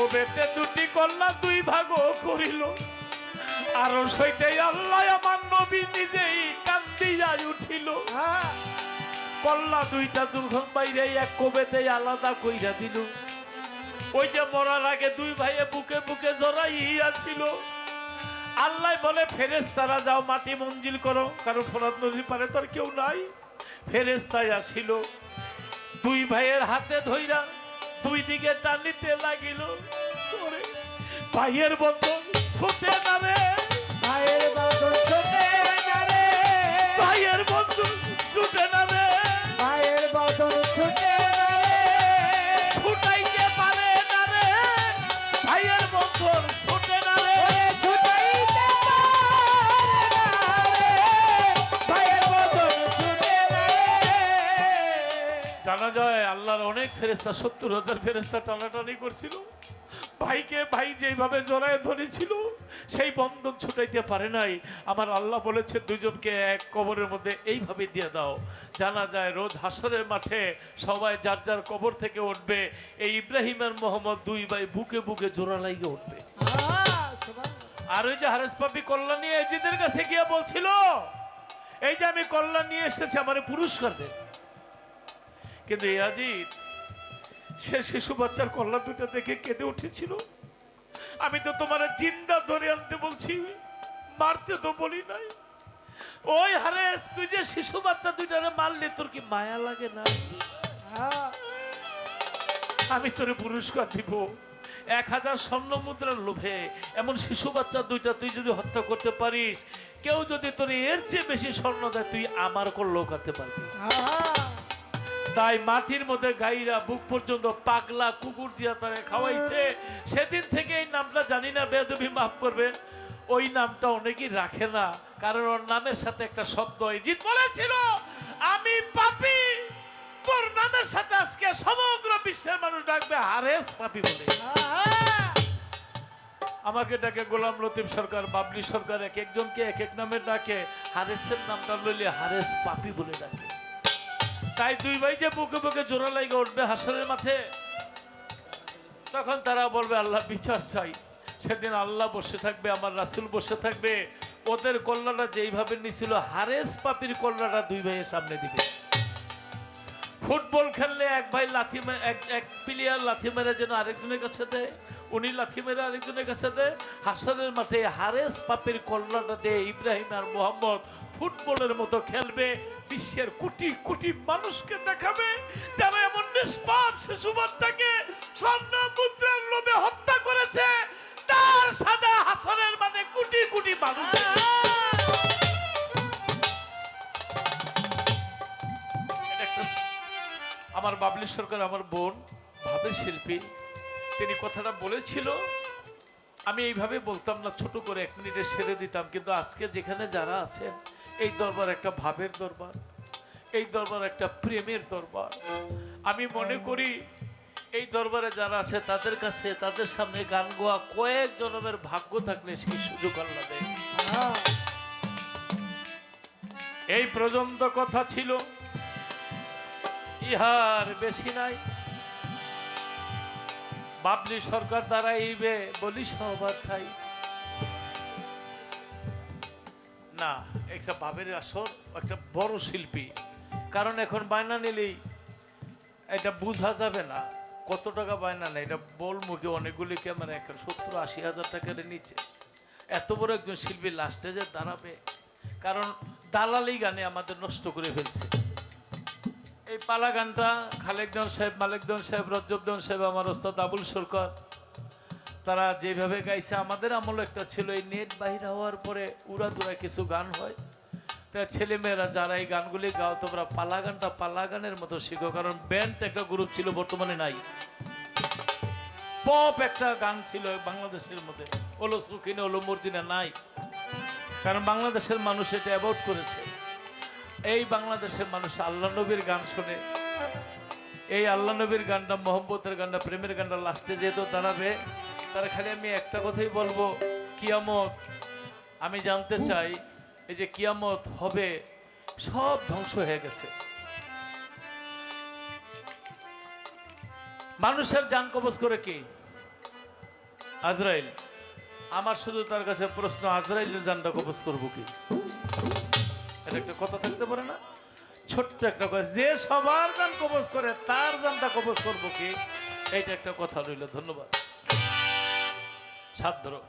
কবেতে দুটি কন্যা দুই ভাগ করিল, আর সইতে আল্লাহ আমার নবী নিজেই কান্দিয়া উঠিল। কল্লা দুইটা দুর্গম বাইরে এক কবেতে আলাদা কইরা দিল। ওই যে মরার আগে দুই ভাইয়ে বুকে বুকে জড়াইয়াছিল। আল্লাহ বলে ফেরেশতারা যাও মাটি মঞ্জিল করো, কারণ ফোরাত নদীর পারে তোর কেউ নাই। ফেরেশতায় আসিল, দুই ভাইয়ের হাতে ধইরা দুই দিকে টানিতে লাগিল। ভাইয়ের বন্ধন ছুটে না রে, ভাইয়ের বন্ধন ছুটে না রে, ভাইয়ের বন্ধন ছুটে না রে, ভাইয়ের বন্ধন ছুটে না রে, ছুটাইতে পারে না রে, ভাইয়ের বন্ধন ছুটে না রে, ছুটাইতে পারে না রে, ভাইয়ের বন্ধন ছুটে না রে। জানা যায় আল্লাহর অনেক ফেরেশতা ৭০,০০০ ফেরেশতা টানাটানি করছিল। ভাইকে ভাই যেভাবে জড়ায় ধরেছিল সেই বন্ধন ছুটাইতে পারে নাই। আমার আল্লাহ বলেছে দুজনকে এক কবরের মধ্যে এইভাবে দিয়ে দাও। জানা যায় রোজ হাসরের মাঠে সবাই যার যার কবর থেকে উঠবে, এই ইব্রাহিম আর মোহাম্মদ দুই ভাই বুকে বুকে জোড়া লাগিয়ে উঠবে। আর ওই যে হারেস পাপি কল্যাণ নিয়ে এজিদের কাছে গিয়ে বলছিল, এই যে আমি কল্যাণ নিয়ে এসেছি আমার পুরস্কার দেন। কিন্তু ইয়াজিদ সে শিশু বাচ্চার কল্যাণ দুটা দেখে কেঁদে উঠেছিল। আমি তো তোমার জিন্দা ধরে আনতে বলছি, মারতে তো বলি নাই। ওই হারেস তুই যে শিশু বাচ্চা দুইটারে মারলি তোর কি মায়া লাগে না? আমি তোরে পুরস্কার দিব ১,০০০ স্বর্ণ মুদ্রার লোভে। এমন শিশু বাচ্চা দুইটা তুই যদি হত্যা করতে পারিস, কেউ যদি তোর এর চেয়ে বেশি স্বর্ণ দেয় তুই আমার করলেও করতে পারবি। তাই মাটির মধ্যে গাইরা বুক পর্যন্ত পাগলা কুকুর দিয়া তারা খাওয়াইছে। সেদিন থেকে এই নামটা জানি না, বেয়াদবি মাফ করবেন, ওই নামটা অনেকেই রাখে না, কারণ ওর নামের সাথে একটা শব্দ। ইজিদ বলেছিল আমি পাপী, তোর নামের সাথে আজকে সমগ্র বিশ্বের মানুষ ডাকবে হারেস পাপী বলে। আমাকে ডাকে গোলাম লতিফ সরকার, বাবলি সরকার, এক একজনকে এক এক নামে ডাকে। হারেসের নামটা লইলে হারেস পাপী বলে ডাকে। তাই দুই ভাই যে বুকে বুকে জোড়া লাগে উঠবে হাসরের মাঠে, তখন তারা বলবে আল্লাহ বিচার চাই। সেদিন আল্লাহ বসে থাকবে, আমার রাসূল বসে থাকবে। ওদের কল্লাটা যেইভাবে নিছিল হারেস পাপির কল্লাটা দুই ভাইয়ের সামনে দিবে। ফুটবল খেললে এক ভাই লাথি এক প্লেয়ার লাথি মেরে যেন আরেকজনের কাছে দেয়, উনি লাথি মেরে আরেকজনের কাছে দেয়। হাসরের মাঠে হারেস পাপির কল্লাটা দিয়ে ইব্রাহিম আর মোহাম্মদ ফুটবলের মতো খেলবে। বিশ্বের কোটি কোটি মানুষকে দেখাবে যারা এমন নিষ্পাপ শিশু বাচ্চাকে স্বর্ণ মুদ্রার লোভে হত্যা করেছে, তার সাজা হাসরের মাঠে কোটি কোটি মানুষ। আমার বাবলি সরকার, আমার বোন, ভাবের শিল্পী, তিনি কথাটা বলেছিল। আমি এইভাবে বলতাম না, ছোট করে 1 মিনিটে সেরে দিতাম। কিন্তু আজকে যেখানে যারা আছেন, এই দরবার একটা ভাবের দরবার, এই দরবার একটা প্রেমের দরবার। আমি মনে করি এই দরবারে যারা আছে তাদের কাছে, তাদের সামনে গান গোয়া কয়েক জনমের ভাগ্য থাকলে সেই সুযোগ আল্লাহ দেয়। এই পর্যন্ত কথা ছিল, ইহার বেশি নাই। বাবলি সরকার দ্বারা এইবে বলি সবার ঠাই না। একটা বাবের আসর, একটা বড় শিল্পী, কারণ এখন বায়না নিলেই এটা বোঝা যাবে না কত টাকা বায়না নেই। এটা বল মুখে অনেকগুলি ক্যামেরা, 70-80 হাজার টাকার নিচে এত বড় একজন শিল্পী লাস্টে যে দাঁড়াবে, কারণ দালালি গানে আমাদের নষ্ট করে ফেলছে। এই পালা গানটা খালেকদন সাহেব, মালেকদন সাহেব, রজ্জবদন সাহেব, আমার ওস্তাদ আবুল সরকার, তারা যেভাবে গাইছে, আমাদের আমল একটা ছিল এই নেট বাহির হওয়ার পরে উড়াদুরা কিছু গান হয়, তা ছেলেমেয়েরা যারা এই গানগুলি গাও তোমরা পালা গানটা পালা গানের মতো শিখো। কারণ ব্যান্ড একটা গ্রুপ ছিল, বর্তমানে নাই। পপ একটা গান ছিল বাংলাদেশের মধ্যে, ওলো সুখিনে ওলো মর্জিনা নাই, কারণ বাংলাদেশের মানুষ এটা অ্যাভয়েড করেছে। এই বাংলাদেশের মানুষ আল্লাহ নবীর গান শোনে। এই আল্লাহ নবীর গানটা, মোহাম্মতের গানটা, প্রেমের গানটা লাস্টে যেহেতু দাঁড়াবে, তারা খালি আমি একটা কথাই বলবো, কিয়ামত। আমি জানতে চাই এই যে কিয়ামত হবে, সব ধ্বংস হয়ে গেছে, মানুষের জান কবজ করে কি? আজরাইল, আমার শুধু তার কাছে প্রশ্ন, আজরাইলের জানটা কবজ করবো কি? এটা একটা কথা থাকতে পারে না? ছোট্ট একটা কথা, যে সবার জান কবজ করে তার জানটা কবজ করবো কি? এইটা একটা কথা রইল। ধন্যবাদ। সাত ধরো।